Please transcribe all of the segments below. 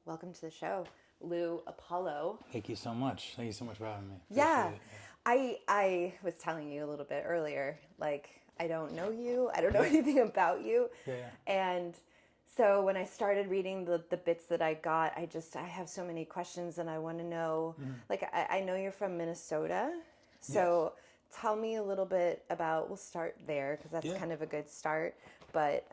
welcome to the show, LEW APOLLO. Thank you so much. Thank you so much for having me. Yeah, Appreciate it. I was telling you a little bit earlier, like, I don't know you, I don't know anything about you. Yeah. And so when I started reading the bits that I got, I have so many questions and I want to know, like, I know you're from Minnesota, so tell me a little bit about, we'll start there because that's kind of a good start, but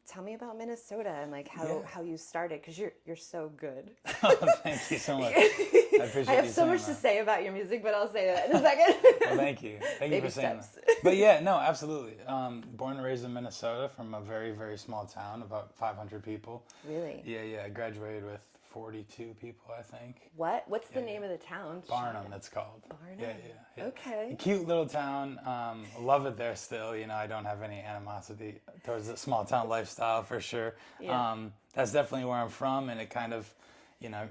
tell me about Minnesota and like how you started, because you're so good. Oh, thank you so much. I appreciate I have you so much saying to that. say about your music, but I'll say that in a second. Well, thank you. Thank you Baby for saying steps. that. But yeah, no, absolutely. Born and raised in Minnesota from a very, very small town, about 500 people. Really? Yeah. I graduated with 42 people, I think. What's the name of the town? Barnum, it's called. Barnum. Yeah. Okay. A cute little town. Love it there still. You know, I don't have any animosity towards the small town lifestyle for sure. Yeah. That's definitely where I'm from, and it kind of, you know,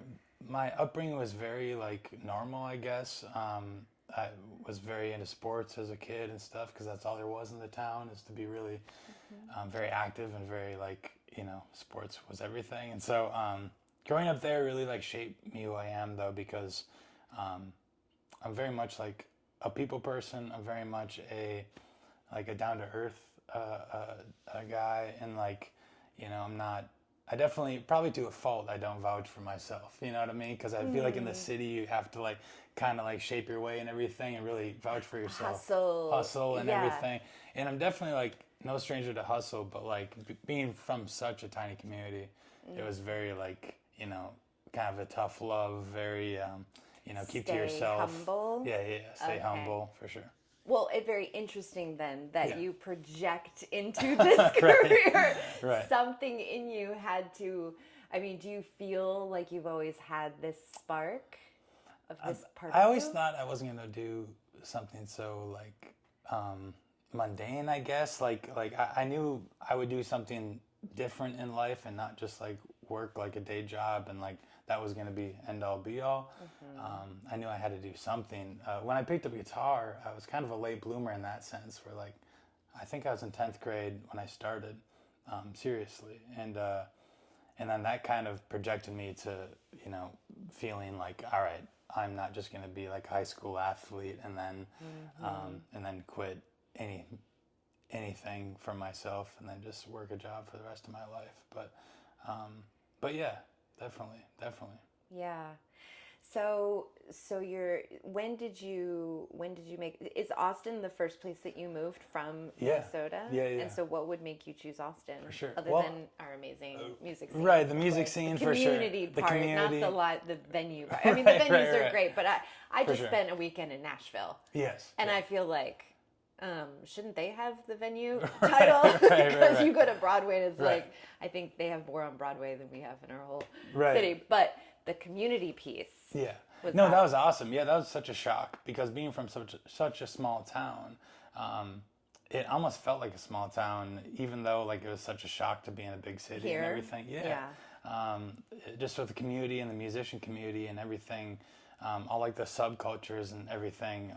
my upbringing was very like normal, I guess. I was very into sports as a kid and stuff because that's all there was in the town, is to be really very active and very like, you know, sports was everything. And so growing up there really like shaped me who I am, though, because I'm very much like a people person. I'm very much a down to earth a guy, and like, you know, I definitely, probably to a fault, I don't vouch for myself. You know what I mean? Because I feel like in the city you have to like kind of like shape your way and everything, and really vouch for yourself. Hustle and everything. And I'm definitely like no stranger to hustle, but like being from such a tiny community, it was very like, you know, kind of a tough love, very, you know, keep to yourself. Humble. Yeah. Stay Okay. humble for sure. Well, it's very interesting then that you project into this career. Right. Something in you had to, I mean, do you feel like you've always had this spark of this part I of always you? thought I wasn't gonna do something so like mundane, I guess. Like I knew I would do something different in life and not just like work like a day job and like that was gonna be end all be all. I knew I had to do something. When I picked up guitar, I was kind of a late bloomer in that sense. Where like I think I was in 10th grade when I started seriously, and then that kind of projected me to, you know, feeling like, all right, I'm not just going to be like a high school athlete and then quit anything for myself and then just work a job for the rest of my life. But yeah, definitely. Yeah. So when did you make, is Austin the first place that you moved from Minnesota? Yeah. And so what would make you choose Austin? For sure. Other than our amazing music scene. Right, the music scene for sure. Community part, not the venue part. I mean, Right, the venues right. are great, but I just sure. spent a weekend in Nashville. Yes. And I feel like, shouldn't they have the venue title? Because you go to Broadway and it's like, I think they have more on Broadway than we have in our whole city. But the community piece. Yeah. No, that was awesome. Yeah, that was such a shock because being from such a small town, it almost felt like a small town, even though like it was such a shock to be in a big city Here? and everything. Just with the community and the musician community and everything, all like the subcultures and everything.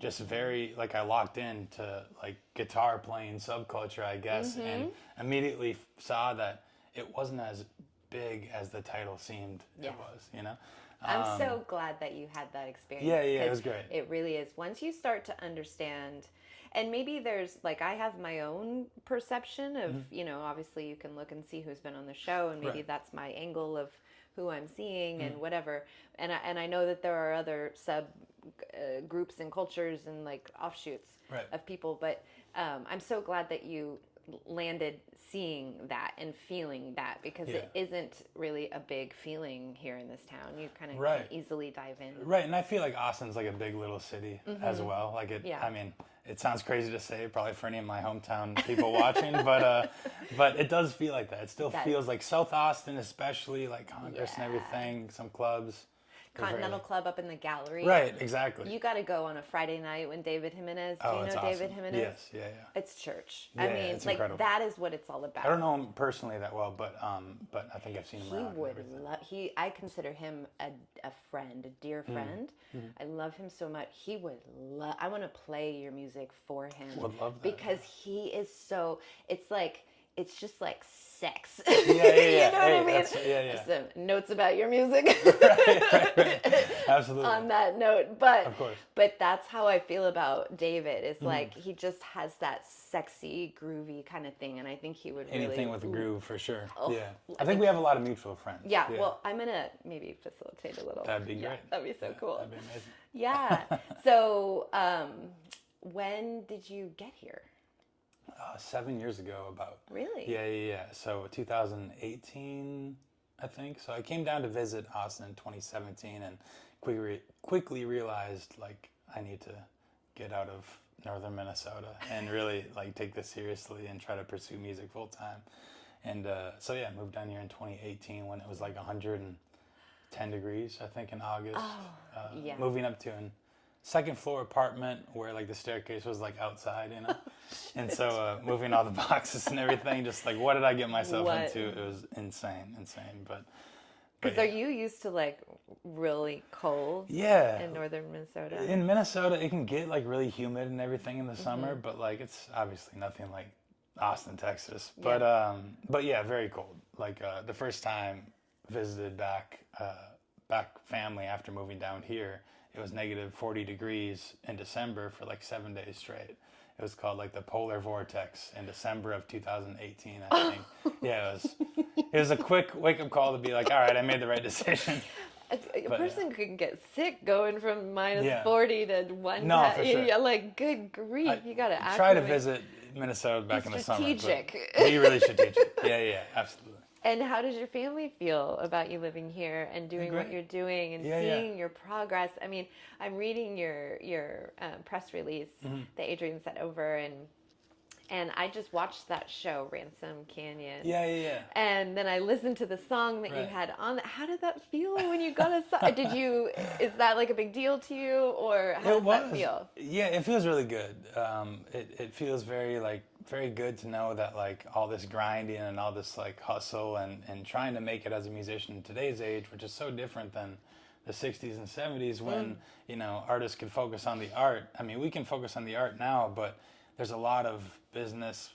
Just very like I locked into like guitar playing subculture, I guess, and immediately saw that it wasn't as big as the title seemed it was, you know. I'm so glad that you had that experience. Yeah, it was great. It really is. Once you start to understand, and maybe there's like, I have my own perception of, you know, obviously you can look and see who's been on the show, and maybe that's my angle of who I'm seeing and whatever. And I know that there are other sub groups and cultures and like offshoots of people, but I'm so glad that you landed seeing that and feeling that, because it isn't really a big feeling here in this town. You kind of can easily dive in. Right, and I feel like Austin's like a big little city as well. Like it, I mean, it sounds crazy to say, probably for any of my hometown people watching, but it does feel like that. It still feels like South Austin, especially like Congress and everything, some clubs. Continental Club up in the gallery. Right, exactly. You got to go on a Friday night when David Jimenez. Do you know it's David awesome. Jimenez? Yes, yeah. It's church. Yeah, I mean, it's like incredible. that is what it's all about. I don't know him personally that well, but I think I've seen him around. He would love. I consider him a friend, a dear friend. I love him so much. He would love. I want to play your music for him. Would love that. Because he is so. It's like it's just like sex. Yeah. You know what I mean? Yeah. Some notes about your music. right. Absolutely. On that note, but of course. But that's how I feel about David. Is like he just has that sexy, groovy kind of thing, and I think he would anything with a groove for sure. Oh, yeah, I think we have a lot of mutual friends. Yeah. Well, I'm gonna maybe facilitate a little. That'd be great. That'd be so cool. That'd be amazing. Yeah. So, when did you get here? 7 years ago, about. Really? Yeah. So 2018, I think. So I came down to visit Austin in 2017, and quickly realized like I need to get out of northern Minnesota and really like take this seriously and try to pursue music full time. And so yeah, I moved down here in 2018 when it was like 110 degrees, I think, in August. Moving up to an second floor apartment where like the staircase was like outside, you know. And so moving all the boxes and everything, just like what did I get myself into? It was insane. But because are you used to like really cold? Yeah. In northern Minnesota. In Minnesota, it can get like really humid and everything in the summer, but like it's obviously nothing like Austin, Texas. But yeah, very cold. Like the first time visited back family after moving down here, it was negative 40 degrees in December for like 7 days straight. It was called like the polar vortex in December of 2018, I think. Yeah, it was a quick wake-up call to be like, all right, I made the right decision. A person could get sick going from minus 40 to 1. No, for sure. Yeah, like good grief, you got to try to visit Minnesota back in the summer. Strategic. Be really strategic. Yeah, absolutely. And how does your family feel about you living here and doing what you're doing and seeing your progress? I mean, I'm reading your press release that Adrian sent over, and I just watched that show, Ransom Canyon. Yeah. And then I listened to the song that you had on. How did that feel when you got a song? Is that like a big deal to you, or how does that feel? Yeah, it feels really good. It feels very good to know that like all this grinding and all this like hustle and trying to make it as a musician in today's age, which is so different than the 60s and 70s when, you know, artists could focus on the art. I mean, we can focus on the art now, but there's a lot of business,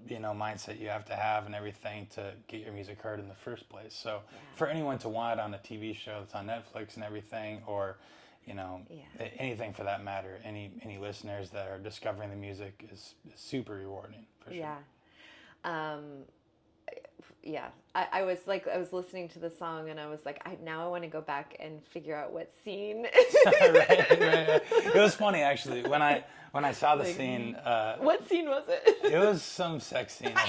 you know, mindset you have to have and everything to get your music heard in the first place. So for anyone to want it on a TV show that's on Netflix and everything, or, you know, anything for that matter, any listeners that are discovering the music is super rewarding, for sure. I was listening to the song and I was like, I want to go back and figure out what scene. right. It was funny actually when I saw the scene. What scene was it? It was some sex scene, I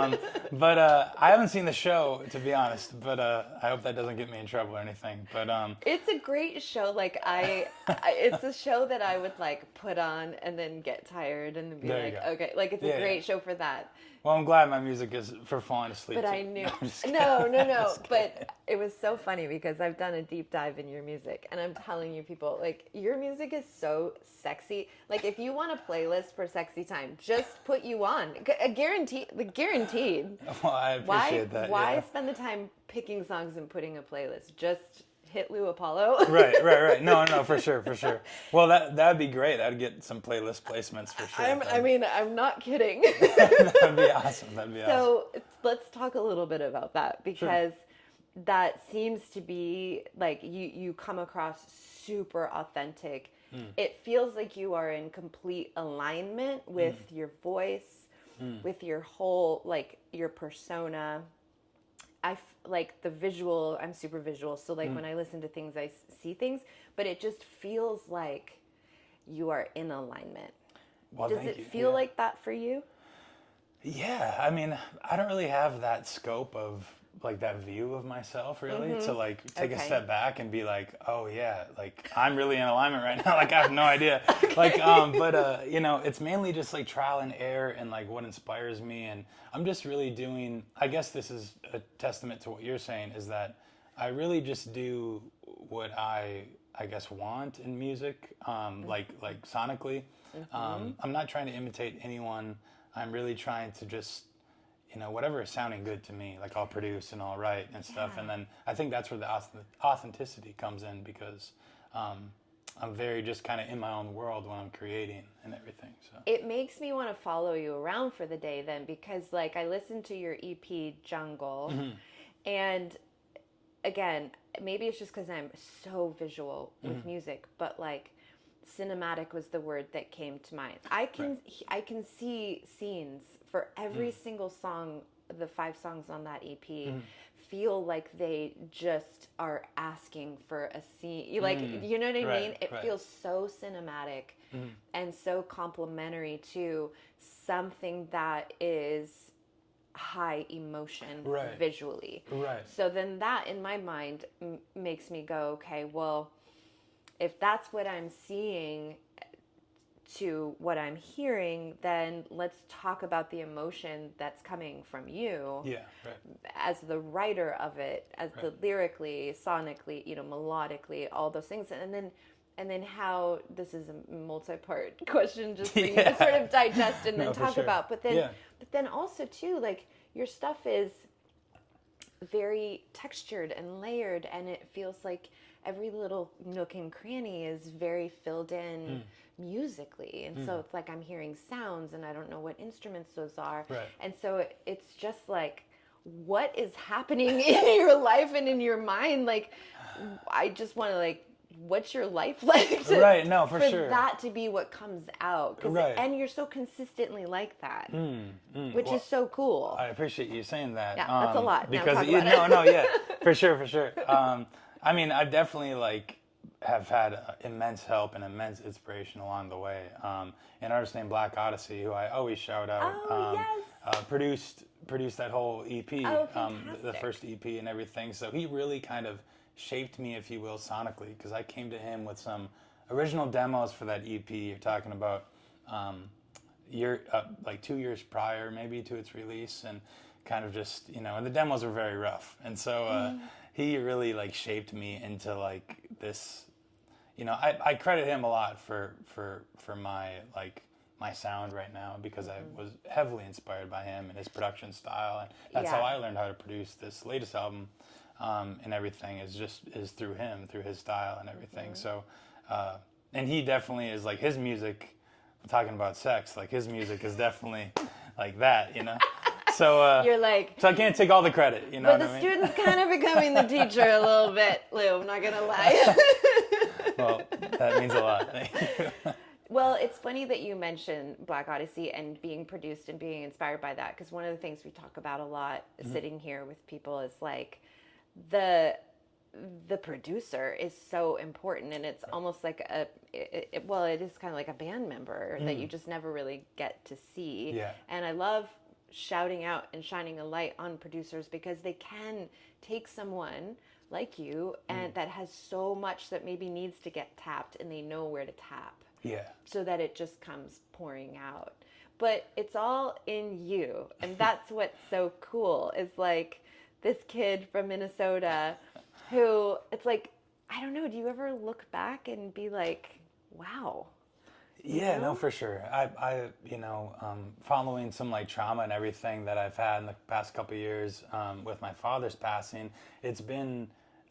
think. But I haven't seen the show, to be honest. But I hope that doesn't get me in trouble or anything. But it's a great show. Like it's a show that I would like put on and then get tired and then be like, okay, like it's a great show for that. Well, I'm glad my music is for falling asleep. But I knew. No. But it was so funny because I've done a deep dive in your music, and I'm telling you, people, like your music is so sexy. Like if you want a playlist for sexy time, just put you on. Guaranteed. Well, I appreciate that. Why spend the time picking songs and putting a playlist? Just hit LEW APOLLO. Right. No, for sure. Well, that'd be great. I'd get some playlist placements for sure. I'm not kidding. That'd be awesome. So let's talk a little bit about that, because that seems to be like you come across super authentic. It feels like you are in complete alignment with your voice, with your whole, like your persona. Like the visual, I'm super visual. So like when I listen to things, I see things, but it just feels like you are in alignment. Well, Does it feel like that for you? Yeah. I mean, I don't really have that scope of like that view of myself really to like take a step back and be like, oh yeah, like I'm really in alignment right now. Like I have no idea. Like, but you know, it's mainly just like trial and error and like what inspires me. And I'm just really doing, I guess this is a testament to what you're saying, is that I really just do what I guess want in music, like sonically. I'm not trying to imitate anyone. I'm really trying to just, you know, whatever is sounding good to me, like I'll produce and I'll write and stuff. And then I think that's where the authenticity comes in, because I'm very just kind of in my own world when I'm creating and everything. So it makes me want to follow you around for the day then, because like I listened to your EP Jungle, and again, maybe it's just because I'm so visual with music, but like cinematic was the word that came to mind. I can see scenes for every single song. The 5 songs on that EP feel like they just are asking for a scene. Like, you know what I mean? It feels so cinematic and so complimentary to something that is high emotion visually. Right. So then that in my mind makes me go, okay, well, if that's what I'm seeing to what I'm hearing, then let's talk about the emotion that's coming from you. Yeah, right. As the writer of it, as the lyrically, sonically, melodically, all those things. And then how, this is a multi-part question just for you to sort of digest and then talk about. But then also too, like your stuff is very textured and layered, and it feels like every little nook and cranny is very filled in musically. And so it's like I'm hearing sounds and I don't know what instruments those are. Right. And so it's just like, what is happening in your life and in your mind? Like, I just want to like, what's your life like for sure. That to be what comes out. And you're so consistently like that, which is so cool. I appreciate you saying that. Yeah, that's a lot. Because for sure. I mean, I definitely like have had immense help and immense inspiration along the way. An artist named Black Odyssey, who I always shout out, produced that whole EP, the first EP and everything. So he really kind of shaped me, if you will, sonically, because I came to him with some original demos for that EP. You're talking about like 2 years prior, maybe, to its release, and kind of just, and the demos were very rough. And so he really like shaped me into like this. I credit him a lot for my like my sound right now, because I was heavily inspired by him and his production style, and that's how I learned how to produce this latest album, and everything is through him, through his style and everything. So, and he definitely is like, his music, talking about sex, like his music is definitely like that, So you're like, so I can't take all the credit, But the student's kind of becoming the teacher a little bit, Lou. I'm not gonna lie. Well, that means a lot. Thank you. Well, it's funny that you mentioned Black Odyssey and being produced and being inspired by that, because one of the things we talk about a lot sitting here with people is like the producer is so important, and it's almost like it is kind of like a band member that you just never really get to see. Yeah. And I love shouting out and shining a light on producers, because they can take someone like you and that has so much that maybe needs to get tapped, and they know where to tap. Yeah. So that it just comes pouring out. But it's all in you. And that's what's so cool, is like this kid from Minnesota who, it's like, I don't know, do you ever look back and be like, wow? Yeah, no, for sure. I following some like trauma and everything that I've had in the past couple of years, with my father's passing,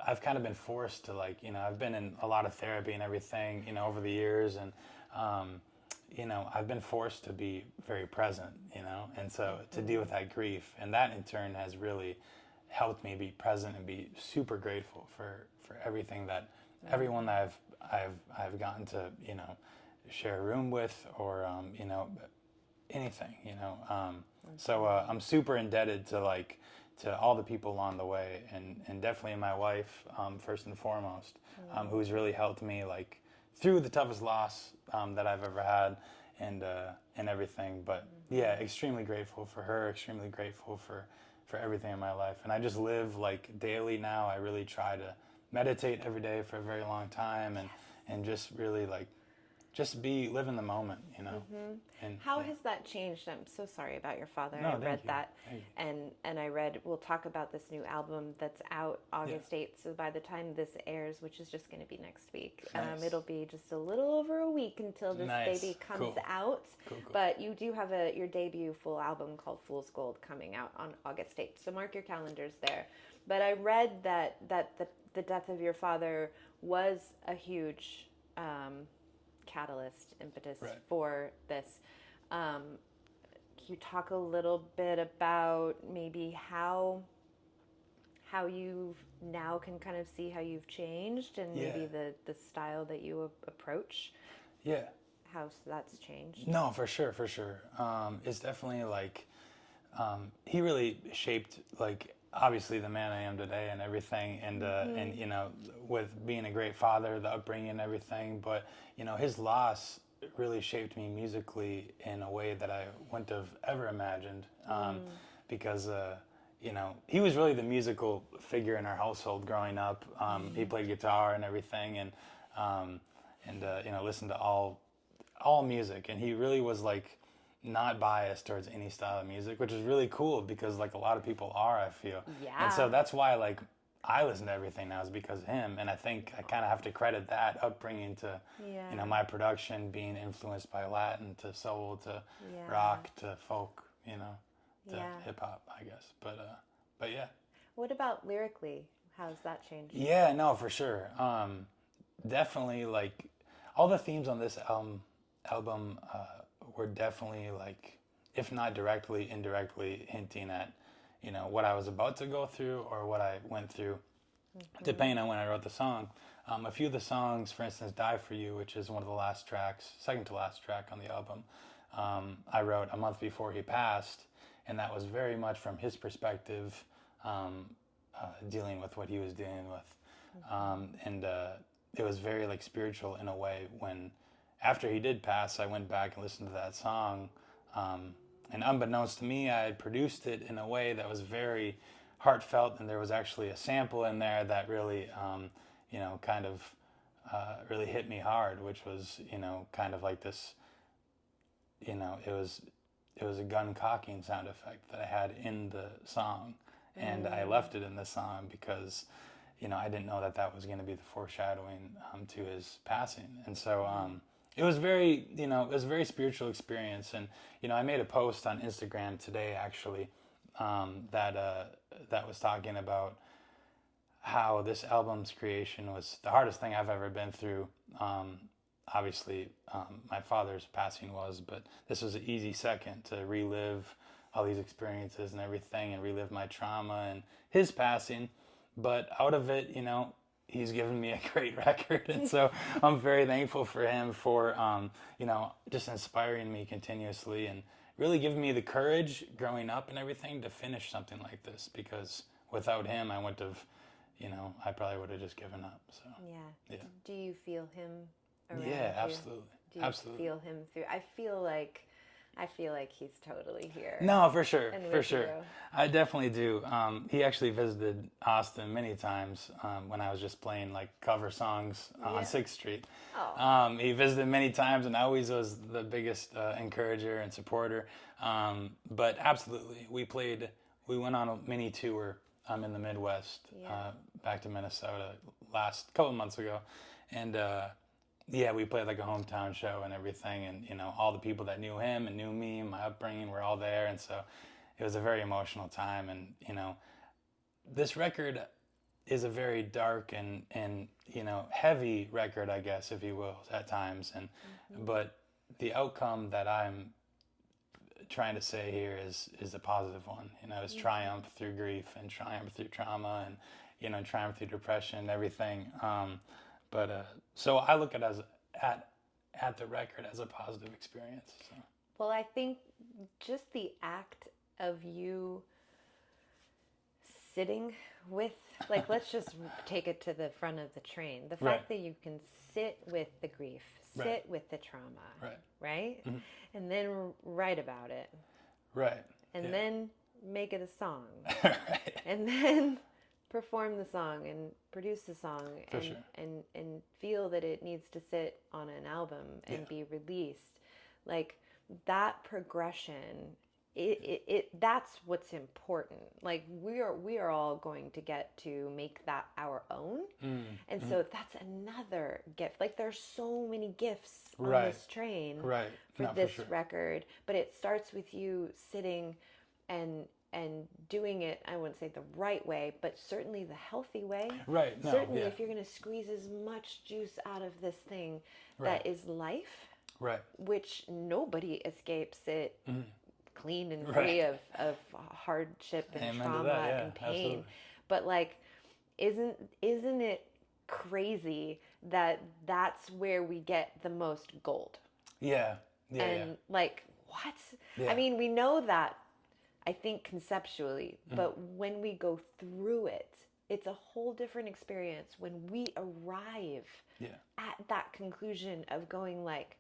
I've kind of been forced to like, I've been in a lot of therapy and everything, over the years, and, I've been forced to be very present, and so to deal with that grief, and that in turn has really helped me be present and be super grateful for everything that everyone that I've gotten to, share a room with, or anything, so I'm super indebted to all the people along the way, and definitely my wife, first and foremost, who's really helped me like through the toughest loss that I've ever had, and everything. But yeah, extremely grateful for her, extremely grateful for everything in my life. And I just live like daily now. I really try to meditate every day for a very long time, and just really like live in the moment, And how has that changed? I'm so sorry about your father. I read that, and I read, we'll talk about this new album that's out August 8th. So by the time this airs, which is just going to be next week, it'll be just a little over a week until this baby comes out. Cool. But you do have your debut full album called Fool's Gold coming out on August 8th. So mark your calendars there. But I read that the death of your father was a huge catalyst, impetus Right. for this. Can you talk a little bit about maybe how you now can kind of see how you've changed, and Yeah. maybe the style that you approach, Yeah. how that's changed? No, for sure, for sure. It's definitely like he really shaped like obviously the man I am today and everything, and you know, with being a great father, the upbringing and everything. But you know, his loss really shaped me musically in a way that I wouldn't have ever imagined, because you know, he was really the musical figure in our household growing up. He played guitar and everything, and you know, listened to all music, and he really was like not biased towards any style of music, which is really cool because like a lot of people are, I feel. Yeah. And so that's why like I listen to everything now is because of him, and I think I kind of have to credit that upbringing to you know, my production being influenced by Latin to soul to rock to folk, you know, to hip hop, I guess. But yeah. What about lyrically? How's that changed? Yeah, no, for sure. Definitely like all the themes on this album were definitely like, if not directly, indirectly hinting at, you know, what I was about to go through or what I went through, depending on when I wrote the song. A few of the songs, for instance, Die For You, which is one of the last tracks, second to last track on the album, I wrote a month before he passed, and that was very much from his perspective, dealing with what he was dealing with. And it was very like spiritual in a way. When after he did pass, I went back and listened to that song, and unbeknownst to me, I had produced it in a way that was very heartfelt, and there was actually a sample in there that really you know, kind of really hit me hard, which was, you know, kind of like this, you know, it was a gun cocking sound effect that I had in the song, and I left it in the song because, you know, I didn't know that that was going to be the foreshadowing to his passing. And so it was very, you know, it was a very spiritual experience. And, you know, I made a post on Instagram today, actually, that was talking about how this album's creation was the hardest thing I've ever been through. Obviously, my father's passing was, but this was an easy second to relive all these experiences and everything and relive my trauma and his passing. But out of it, you know, he's given me a great record. And so I'm very thankful for him for, you know, just inspiring me continuously and really giving me the courage growing up and everything to finish something like this, because without him, I wouldn't have, you know, I probably would have just given up. So yeah. Do you feel him around yeah, you? absolutely. Do you Absolutely. feel him through? I feel like he's totally here. No, for sure, and for with sure. you. I definitely do. He actually visited Austin many times when I was just playing like cover songs on 6th Street. Oh. He visited many times and always was the biggest encourager and supporter. But absolutely, we went on a mini tour in the Midwest, back to Minnesota last couple of months ago. And yeah, we played like a hometown show and everything, and you know, all the people that knew him and knew me and my upbringing were all there, and so it was a very emotional time. And you know, this record is a very dark and you know, heavy record, I guess, if you will, at times. And but the outcome that I'm trying to say here is a positive one. You know, it's triumph through grief and triumph through trauma and, you know, triumph through depression and everything. But so I look at the record as a positive experience. So. Well, I think just the act of you sitting with, like, let's just take it to the front of the train. The fact that you can sit with the grief, sit with the trauma, right? And then write about it. Right. And then make it a song. And then perform the song and produce the song and feel that it needs to sit on an album and be released. Like that progression, that's what's important. Like we are all going to get to make that our own. And so that's another gift. Like there's so many gifts on this train for this record, but it starts with you sitting and and doing it, I wouldn't say the right way, but certainly the healthy way. Right. No, certainly yeah. if you're going to squeeze as much juice out of this thing Right. that is life, Right. which nobody escapes it clean and Right. free of hardship and Amen to trauma that, yeah, and pain. absolutely. But like, isn't it crazy that that's where we get the most gold? Yeah. Yeah. And like, what? Yeah. I mean, we know that, I think, conceptually, but when we go through it, it's a whole different experience when we arrive at that conclusion of going like,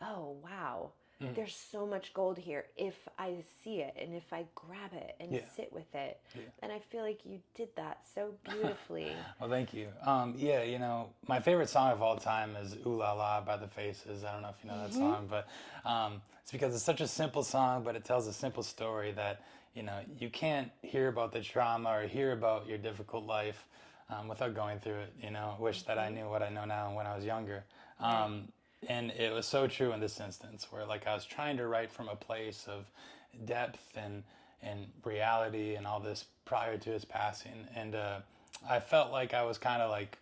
oh, wow, there's so much gold here if I see it and if I grab it and sit with it. Yeah. And I feel like you did that so beautifully. Well, thank you. Yeah, you know, my favorite song of all time is Ooh La La by the Faces. I don't know if you know that song, but it's because it's such a simple song, but it tells a simple story that, you know, you can't hear about the trauma or hear about your difficult life without going through it. You know, wish that I knew what I know now when I was younger. And it was so true in this instance where like I was trying to write from a place of depth and reality and all this prior to his passing. And I felt like I was kind of like,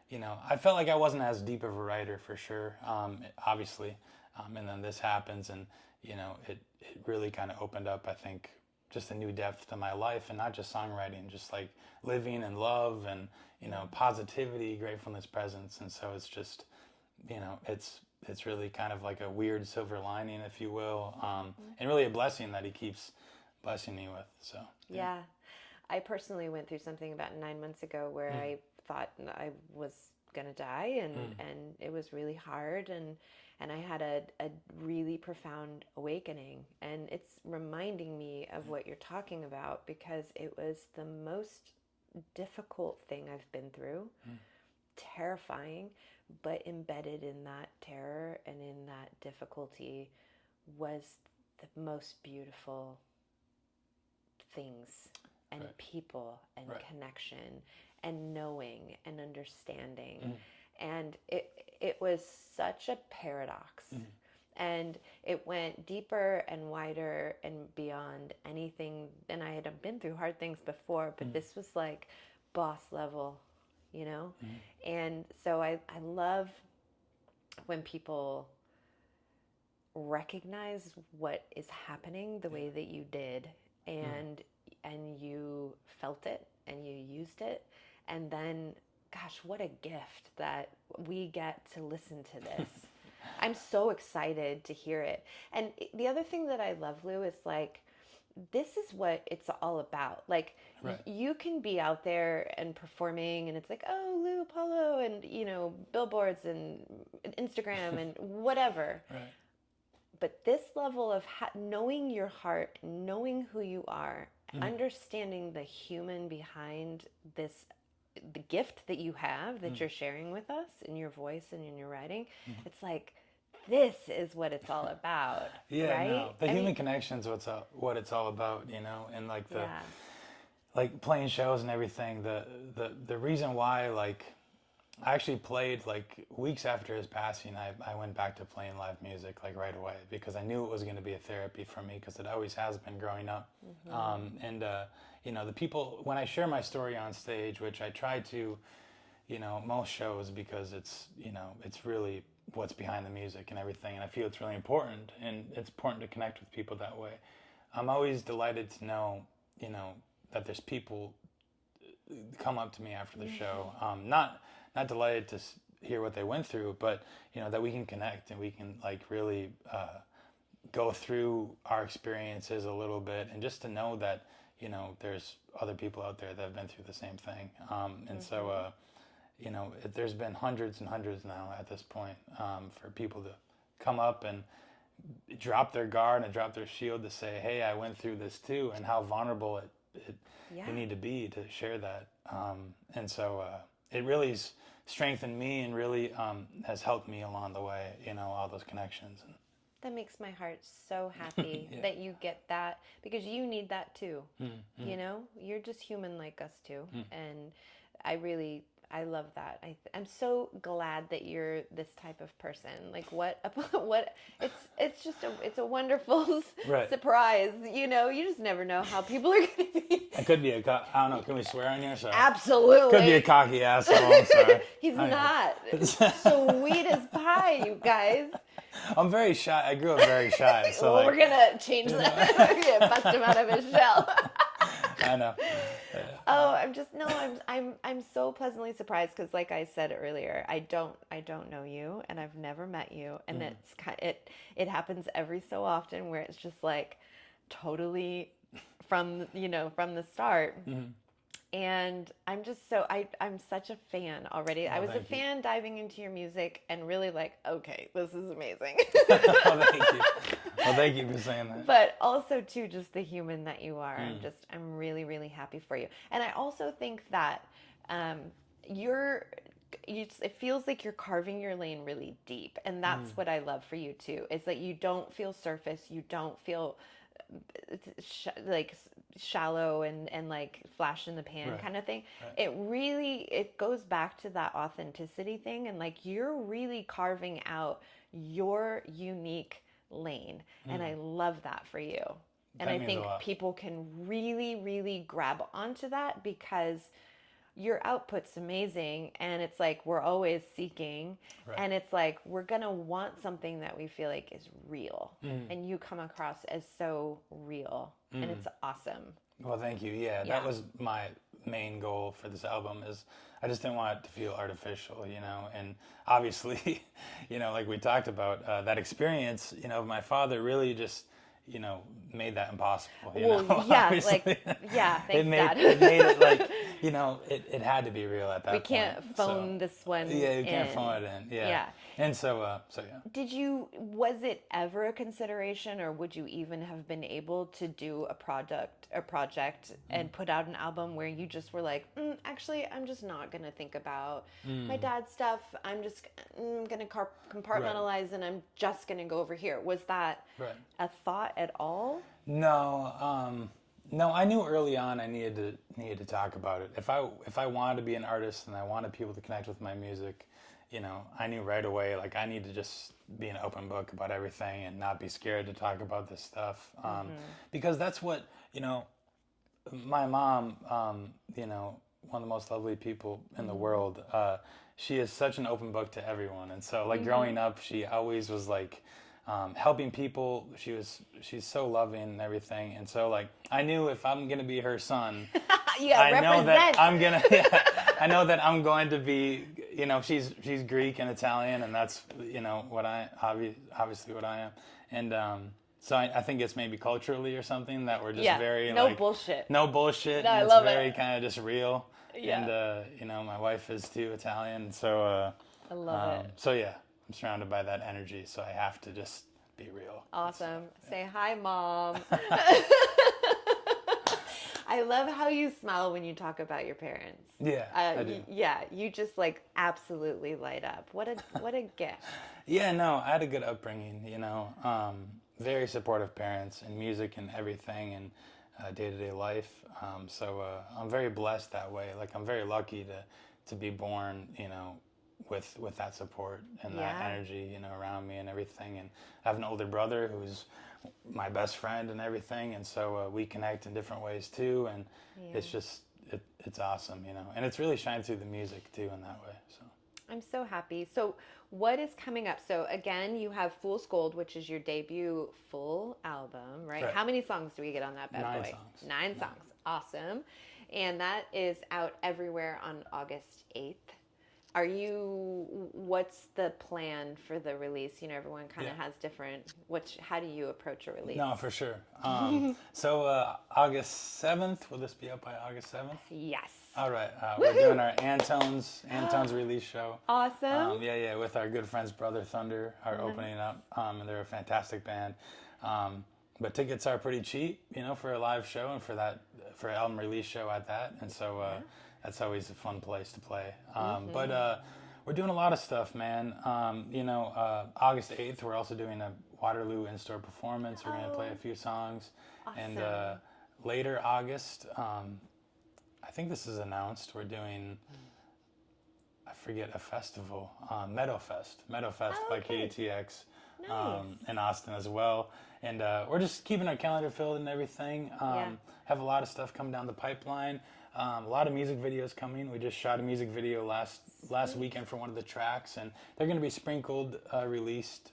you know, I felt like I wasn't as deep of a writer for sure, obviously. And then this happens and, you know, it really kind of opened up, I think, just a new depth to my life, and not just songwriting, just like living and love and, you know, positivity, gratefulness, presence. And so it's just, you know, it's really kind of like a weird silver lining, if you will, and really a blessing that he keeps blessing me with. So yeah. I personally went through something about 9 months ago where I thought I was gonna die, and it was really hard, and I had a really profound awakening, and it's reminding me of what you're talking about, because it was the most difficult thing I've been through, terrifying, but embedded in that terror and in that difficulty was the most beautiful things and people and connection and knowing and understanding. And it was such a paradox. And it went deeper and wider and beyond anything. And I had been through hard things before, but this was like boss level, you know? And so I love when people recognize what is happening the way that you did, and you felt it and you used it, and then, gosh, what a gift that we get to listen to this. I'm so excited to hear it. And the other thing that I love, Lou, is like, this is what it's all about. Like, you can be out there and performing, and it's like, oh, Lou Apollo, and, you know, billboards and Instagram and whatever. But this level of knowing your heart, knowing who you are, understanding the human behind this, the gift that you have that you're sharing with us in your voice and in your writing, it's like, this is what it's all about. Right? No, the human connection's what it's all about, you know, and like like playing shows and everything. The reason why, like, I actually played like weeks after his passing. I went back to playing live music like right away, because I knew it was going to be a therapy for me, because it always has been growing up. And you know, the people, when I share my story on stage, which I try to, you know, most shows, because it's, you know, it's really what's behind the music and everything, and I feel it's really important, and it's important to connect with people that way. I'm always delighted to know, you know, that there's people come up to me after the show, not delighted to hear what they went through, but, you know, that we can connect and we can like really go through our experiences a little bit, and just to know that, you know, there's other people out there that have been through the same thing. And so, you know, there's been hundreds and hundreds now at this point, for people to come up and drop their guard and drop their shield to say, hey, I went through this too, and how vulnerable you need to be to share that. And so it really strengthened me, and really has helped me along the way, you know, all those connections. That makes my heart so happy that you get that, because you need that too. You know, you're just human like us too. And I really I love that. I'm so glad that you're this type of person. Like what it's just it's a wonderful surprise. You know, you just never know how people are going to be. I could be I don't know. Can we swear on here? Sorry. Absolutely. Could be a cocky asshole. I'm sorry. He's not. Sweet as pie, you guys. I'm very shy. I grew up very shy. So well, we're gonna change that. We're gonna bust him out of his shell. I know. Oh, I'm so pleasantly surprised because, like I said earlier, I don't know you and I've never met you, and it happens every so often where it's just like totally from the start. And I'm just I'm such a fan already. I was a fan diving into your music and really like, okay, this is amazing. Well, thank you. Well, thank you for saying that. But also too, just the human that you are. I'm really, really happy for you. And I also think that it feels like you're carving your lane really deep. And that's what I love for you too, is that you don't feel surface. You don't feel like shallow and like flash in the pan kind of thing. It goes back to that authenticity thing, and like you're really carving out your unique lane, and I love that for you. And I think people can really, really grab onto that because your output's amazing, and it's like we're always seeking, and it's like we're gonna want something that we feel like is real, and you come across as so real, and it's awesome. Well, thank you. Yeah, that was my main goal for this album. Is I just didn't want it to feel artificial, you know. And obviously, you know, like we talked about, that experience, you know, of my father really just, you know, made that impossible. You know? Yeah, obviously. like, yeah, thanks, Dad. it made it like, you know, it had to be real at that point. We can't phone this one in. Yeah, you can't phone it in. Yeah. And so yeah. Was it ever a consideration, or would you even have been able to do a project and put out an album where you just were like, actually, I'm just not going to think about my dad's stuff. I'm just going to compartmentalize and I'm just going to go over here. Was that a thought at all? No. No, I knew early on I needed to talk about it. If I wanted to be an artist and I wanted people to connect with my music, you know, I knew right away, like, I need to just be an open book about everything and not be scared to talk about this stuff. Because that's what, you know, my mom, you know, one of the most lovely people in the world, she is such an open book to everyone. And so, like, growing up, she always was, like, helping people. She's so loving and everything. And so, like, I knew if I'm going to be her son, I know that I'm going to be, you know, she's Greek and Italian, and that's, you know, what obviously what I am. And so I think it's maybe culturally or something that we're just very no bullshit. No bullshit. No, and I it's love very it. kind of just real. Yeah. And you know, my wife is too Italian, so I love it. So yeah, I'm surrounded by that energy, so I have to just be real. Awesome. Say hi, Mom. I love how you smile when you talk about your parents. Yeah, I do. Yeah, you just like absolutely light up. What a gift. Yeah, no, I had a good upbringing, you know. Very supportive parents in music and everything, and day-to-day life. So I'm very blessed that way. Like, I'm very lucky to be born, you know, with that support and that energy, you know, around me and everything. And I have an older brother who's my best friend and everything, and so we connect in different ways too. And it's just it's awesome, you know. And it's really shined through the music too in that way. So I'm so happy. So what is coming up? So again, you have Fool's Gold, which is your debut full album, right? How many songs do we get on that bad boy? 9 songs. Awesome. And that is out everywhere on August 8th. What's the plan for the release? You know, everyone kind of has different, how do you approach a release? No, for sure. So August 7th, will this be up by August 7th? Yes. All right. We're doing our Antone's release show. Awesome. With our good friends Brother Thunder are opening up, and they're a fantastic band. But tickets are pretty cheap, you know, for a live show and for an album release show at that. And so that's always a fun place to play. But we're doing a lot of stuff, man. You know, August 8th, we're also doing a Waterloo in-store performance. We're going to play a few songs. Awesome. And later August, I think this is announced, we're doing I forget a festival, Meadowfest by okay. KATX Nice. in Austin as well. And we're just keeping our calendar filled and everything. Have a lot of stuff coming down the pipeline. A lot of music videos coming. We just shot a music video last weekend for one of the tracks, and they're going to be sprinkled, released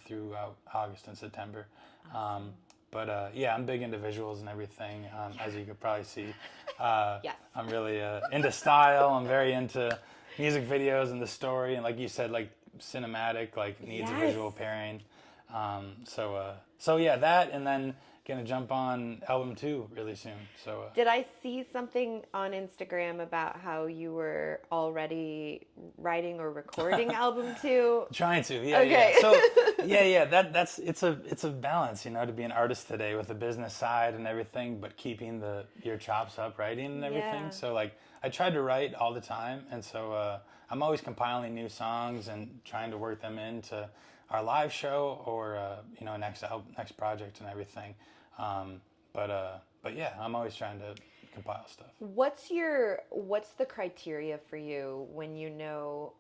throughout August and September. Awesome. But yeah, I'm big into visuals and everything, as you could probably see. Yes. I'm really into style. I'm very into music videos and the story, and like you said, like cinematic, like needs a visual pairing. So yeah, that, and then gonna jump on album 2 really soon. So did I see something on Instagram about how you were already writing or recording album 2? Trying to, yeah. Okay. Yeah. So yeah, that's it's a balance, you know, to be an artist today with the business side and everything, but keeping your chops up writing and everything. Yeah. So like I tried to write all the time, and so I'm always compiling new songs and trying to work them into our live show or you know, next project and everything. But yeah, I'm always trying to compile stuff. What's the criteria for you when you know,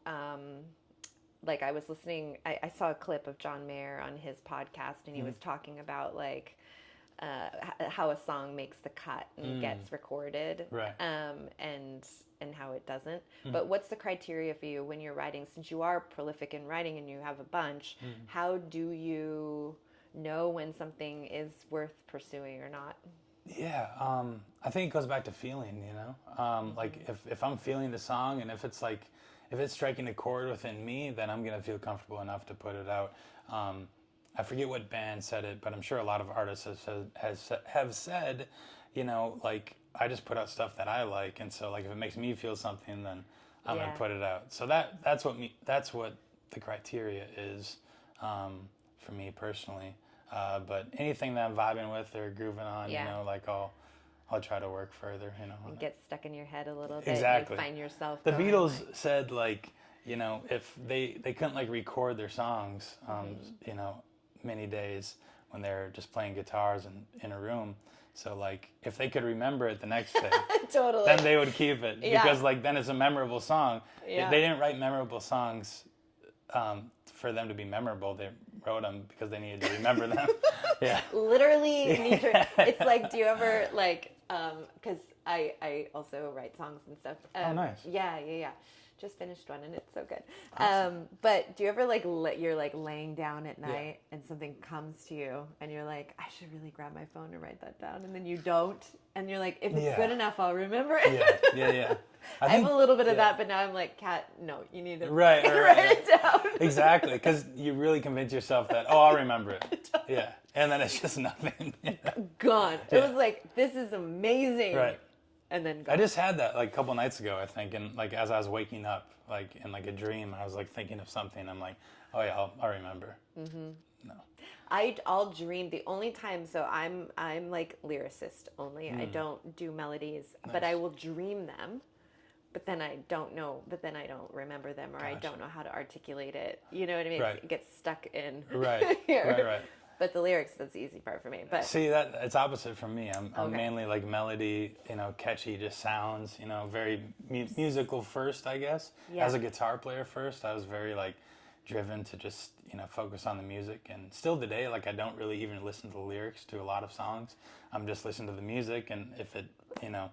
like I was listening, I saw a clip of John Mayer on his podcast, and he was talking about like how a song makes the cut and gets recorded, right? And how it doesn't. But what's the criteria for you when you're writing? Since you are prolific in writing and you have a bunch, how do you know when something is worth pursuing or not? Yeah, I think it goes back to feeling, you know? Like if I'm feeling the song, and if it's striking a chord within me, then I'm gonna feel comfortable enough to put it out. I forget what band said it, but I'm sure a lot of artists have said, you know, like, I just put out stuff that I like, and so like if it makes me feel something, then I'm gonna put it out. So that's what the criteria is for me personally. But anything that I'm vibing with or grooving on, you know, like I'll try to work further, you know. You get stuck in your head a little bit. Exactly. You find yourself. The Beatles said, like, you know, if they couldn't like record their songs, you know, many days when they're just playing guitars in a room. So like if they could remember it the next day, totally, then they would keep it because like then it's a memorable song. Yeah. They didn't write memorable songs for them to be memorable. They wrote them because they needed to remember them. Yeah. Literally need to. It's like, do you ever like? Because I also write songs and stuff. Oh, nice. Yeah. Just finished one and it's so good. Awesome. But do you ever like you're like laying down at night and something comes to you and you're like, I should really grab my phone and write that down, and then you don't, and you're like, if it's good enough, I'll remember it. Yeah. I have a little bit of that, but now I'm like, Kat, no, you need to write it down. Exactly, because you really convince yourself that, I'll remember it. Yeah, and then it's just nothing. Gone. It was like, this is amazing. Right. And then I just had that like a couple nights ago, I think, and like as I was waking up, like in like a dream, I was like thinking of something. I'm like, oh yeah, I'll remember. No. I'll dream. The only time, so I'm like lyricist only. I don't do melodies, but I will dream them. But then I don't know. But then I don't remember them, or I don't know how to articulate it. You know what I mean? Right. It gets stuck in Right. Right. But the lyrics, that's the easy part for me. But see, that it's opposite from me. I'm mainly like melody, you know, catchy, just sounds, you know, very musical first, I guess. Yeah. As a guitar player first, I was very like driven to just, you know, focus on the music. And still today, like I don't really even listen to the lyrics to a lot of songs. I'm just listening to the music, and if it, you know,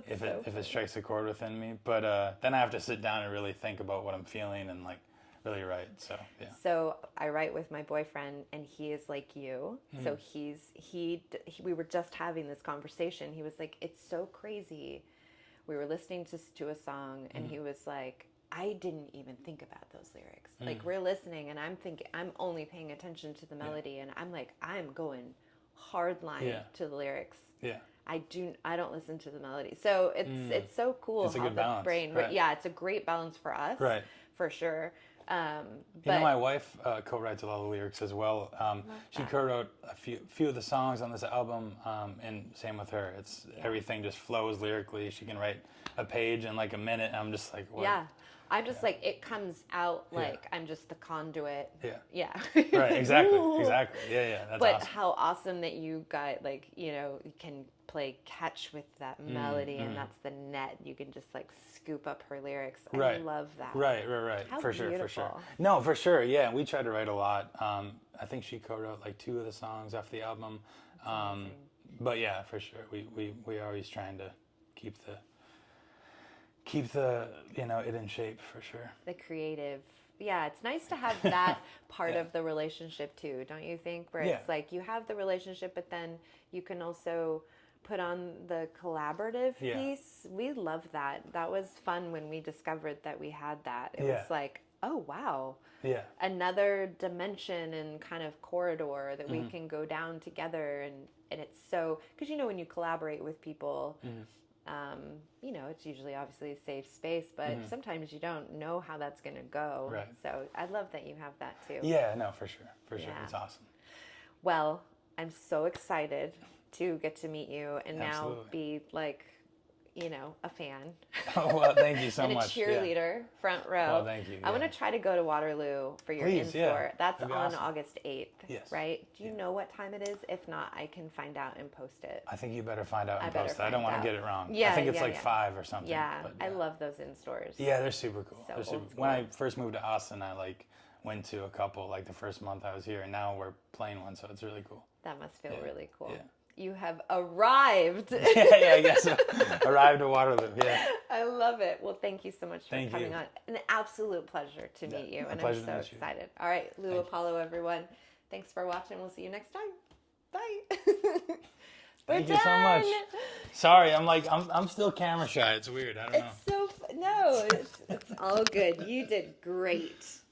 if it strikes a chord within me. But then I have to sit down and really think about what I'm feeling and like really write. So yeah. So I write with my boyfriend, and he is like you. So we were just having this conversation. He was like, it's so crazy. We were listening to a song, and he was like, I didn't even think about those lyrics. Like we're listening, and I'm thinking, I'm only paying attention to the melody, and I'm like, I'm going hard line to the lyrics. Yeah. I don't listen to the melody. So it's so cool it's a how good the balance. brain. Right. Yeah, it's a great balance for us. Right. For sure. You know, my wife co-writes a lot of the lyrics as well. She co-wrote a few of the songs on this album, and same with her. It's everything just flows lyrically. She can write a page in like a minute, and I'm just like, what? Yeah. I'm just like, it comes out like I'm just the conduit. Yeah. Right, exactly. Yeah, that's but awesome. how awesome that you got, like, you know, you can play catch with that melody, and that's the net. You can just like scoop up her lyrics. I Right. love that. Right. How For sure. beautiful. No, for sure. Yeah, we tried to write a lot. I think she co-wrote like 2 of the songs off the album. But yeah, for sure. We are always trying to keep the it in shape, for sure. The creative. Yeah, it's nice to have that part of the relationship too, don't you think? Where it's like you have the relationship, but then you can also put on the collaborative piece. We love that. That was fun when we discovered that we had that. It was like, oh, wow. Yeah. Another dimension and kind of corridor that we can go down together. And it's so, because when you collaborate with people, it's usually obviously a safe space, but sometimes you don't know how that's going to go. Right. So I love that you have that too. Yeah, no, for sure. For sure. It's awesome. Well, I'm so excited to get to meet you and Absolutely. now be like, a fan. Oh, well, thank you so and much. a cheerleader, front row. Well, thank you. I want to try to go to Waterloo for your Please, in-store. That's That'd be on awesome. August 8th, Yes. right? Do you know what time it is? If not, I can find out and post it. I think you better find out and better post it. I don't find want out. to get it wrong. Yeah, I think it's yeah, like yeah. 5 or something. Yeah, but, I love those in-stores. Yeah, they're super cool. So They're super, old when I school. first moved to Austin, I went to a couple like the first month I was here, and now we're playing one, so it's really cool. That must feel really cool. Yeah. You have arrived. I guess so. Arrived at Waterloo. Yeah. I love it. Well, thank you so much for Thank coming you. on. An absolute pleasure to meet you, a and I'm pleasure to so meet you. excited. All right, LEW Apollo, everyone. Thanks for watching. We'll see you next time. Bye. Thank you so much. Sorry, I'm still camera shy. It's weird. I don't know. It's so no, it's all good. You did great.